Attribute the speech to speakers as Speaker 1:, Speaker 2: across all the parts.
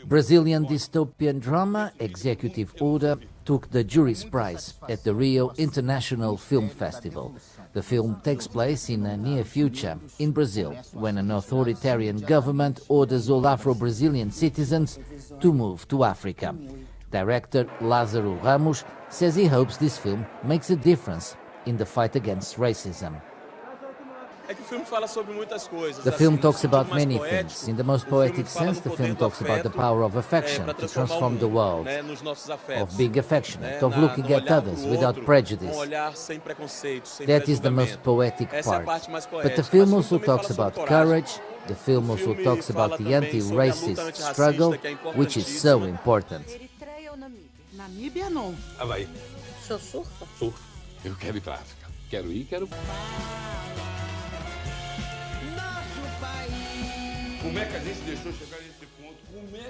Speaker 1: Brazilian dystopian drama Executive Order took the jury's prize at the Rio International Film Festival. The film takes place in a near future in Brazil, when an authoritarian government orders all Afro-Brazilian citizens to move to Africa. Director Lázaro Ramos says he hopes this film makes a difference in the fight against racism. The film talks about many things. In the most poetic sense, the film talks about the power of affection to transform the world, of being affectionate, of looking at others without prejudice. That is the most poetic part. But the film also talks about courage. The film also talks about the anti-racist struggle, which is so important.
Speaker 2: Namíbia não.
Speaker 3: Havaí.
Speaker 2: O senhor surfa?
Speaker 3: Surf. Eu quero ir para a África. Quero ir, quero...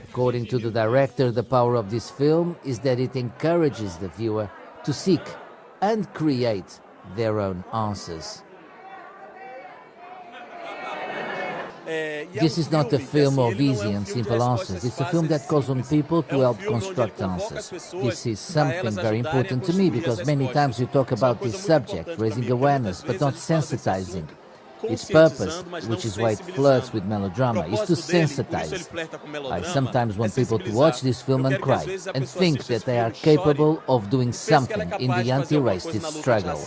Speaker 1: According to the director, the power of this film is that it encourages the viewer to seek and create their own answers. This is not a film of easy and simple answers. It's a film that calls on people to help construct answers. This is something very important to me, because many times you talk about this subject, raising awareness, but not sensitizing. Its purpose, which is why it flirts with melodrama, is to sensitize. I sometimes want people to watch this film and cry, and think that they are capable of doing something in the anti-racist struggle.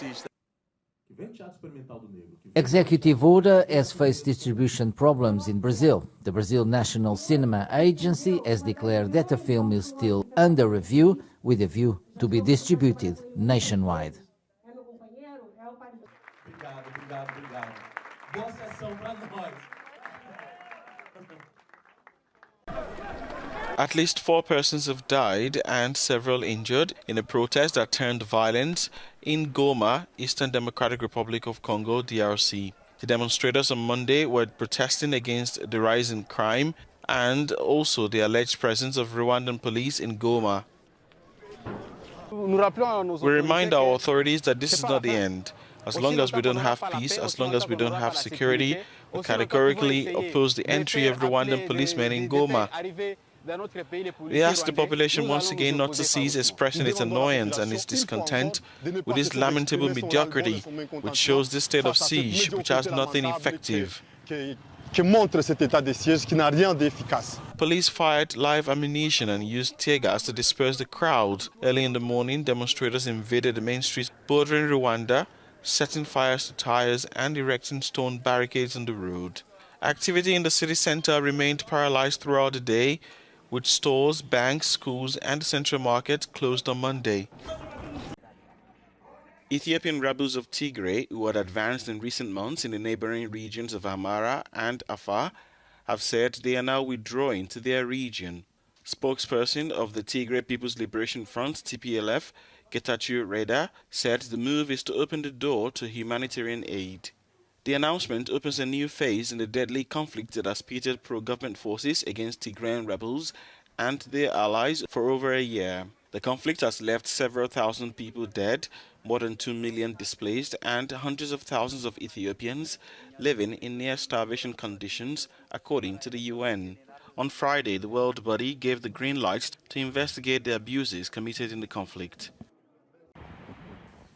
Speaker 1: Executive Order has faced distribution problems in Brazil. The Brazil National Cinema Agency has declared that the film is still under review, with a view to be distributed nationwide.
Speaker 4: At least 4 persons have died and several injured in a protest that turned violent in Goma, Eastern Democratic Republic of Congo, DRC. The demonstrators on Monday were protesting against the rise in crime and also the alleged presence of Rwandan police in Goma. We remind our authorities that this is not the end. As long as we don't have peace, as long as we don't have security, we categorically oppose the entry of Rwandan policemen in Goma. We ask the population once again not to cease expressing its annoyance and its discontent with this lamentable mediocrity, which shows this state of siege, which has nothing effective. Police fired live ammunition and used tear gas to disperse the crowd. Early in the morning, demonstrators invaded the main streets bordering Rwanda, setting fires to tires and erecting stone barricades on the road. Activity in the city center remained paralyzed throughout the day, with stores, banks, schools and the central market closed on Monday. Ethiopian rebels of Tigray, who had advanced in recent months in the neighboring regions of Amhara and Afar, have said they are now withdrawing to their region. Spokesperson of the Tigray People's Liberation Front, TPLF, Getachew Reda, said the move is to open the door to humanitarian aid. The announcement opens a new phase in the deadly conflict that has pitted pro-government forces against Tigrayan rebels and their allies for over a year. The conflict has left several thousand people dead, more than 2 million displaced, and hundreds of thousands of Ethiopians living in near-starvation conditions, according to the UN. On Friday, the world body gave the green light to investigate the abuses committed in the conflict.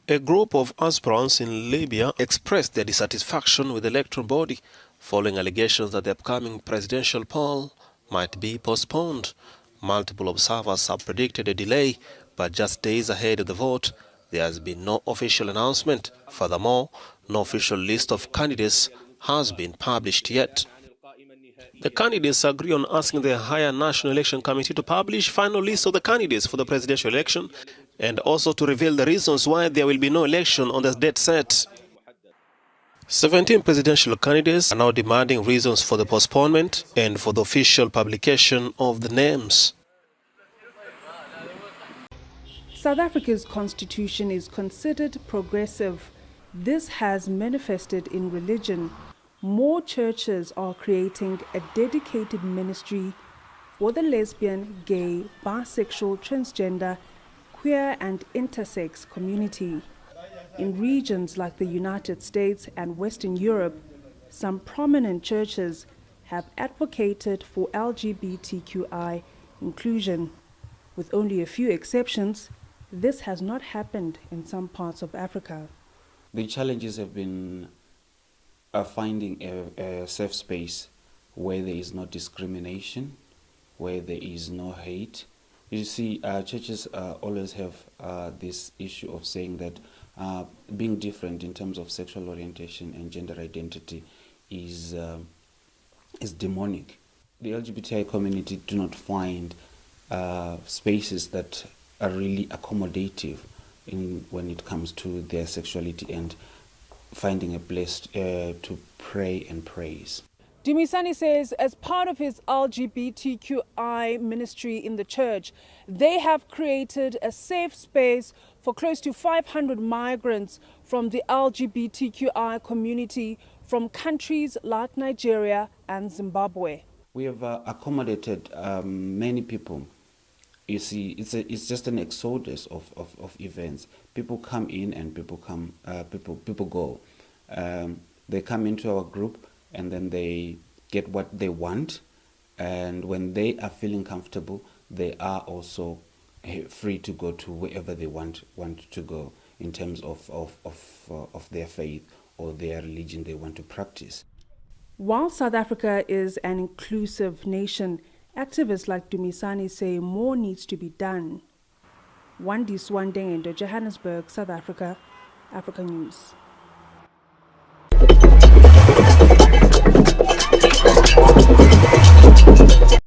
Speaker 5: A group of aspirants in Libya expressed their dissatisfaction with the electoral body following allegations that the upcoming presidential poll might be postponed. Multiple observers have predicted a delay, but just days ahead of the vote, there has been no official announcement. Furthermore, no official list of candidates has been published yet. The candidates agree on asking the Higher National Election Committee to publish final list of the candidates for the presidential election and also to reveal the reasons why there will be no election on the date set. 17 presidential candidates are now demanding reasons for the postponement and for the official publication of the names.
Speaker 6: South Africa's constitution is considered progressive. This has manifested in religion. More churches are creating a dedicated ministry for the lesbian, gay, bisexual, transgender, queer and intersex community. In regions like the United States and Western Europe, some prominent churches have advocated for LGBTQI inclusion. With only a few exceptions, this has not happened in some parts of Africa.
Speaker 7: The challenges have been finding a safe space where there is no discrimination, where there is no hate. You see, churches always have this issue of saying that being different in terms of sexual orientation and gender identity is demonic. The LGBTI community do not find spaces that are really accommodative when it comes to their sexuality and finding a place to pray and praise.
Speaker 6: Dumisani says as part of his LGBTQI ministry in the church, they have created a safe space for close to 500 migrants from the LGBTQI community from countries like Nigeria and Zimbabwe.
Speaker 7: We have accommodated many people. You see, it's just an exodus of events. People come in and people go. They come into our group and then they get what they want. And when they are feeling comfortable, they are also free to go to wherever they want to go in terms of their faith or their religion they want to practice.
Speaker 6: While South Africa is an inclusive nation, activists like Dumisani say more needs to be done. Wandi Swandeng, Johannesburg, South Africa, Africa News.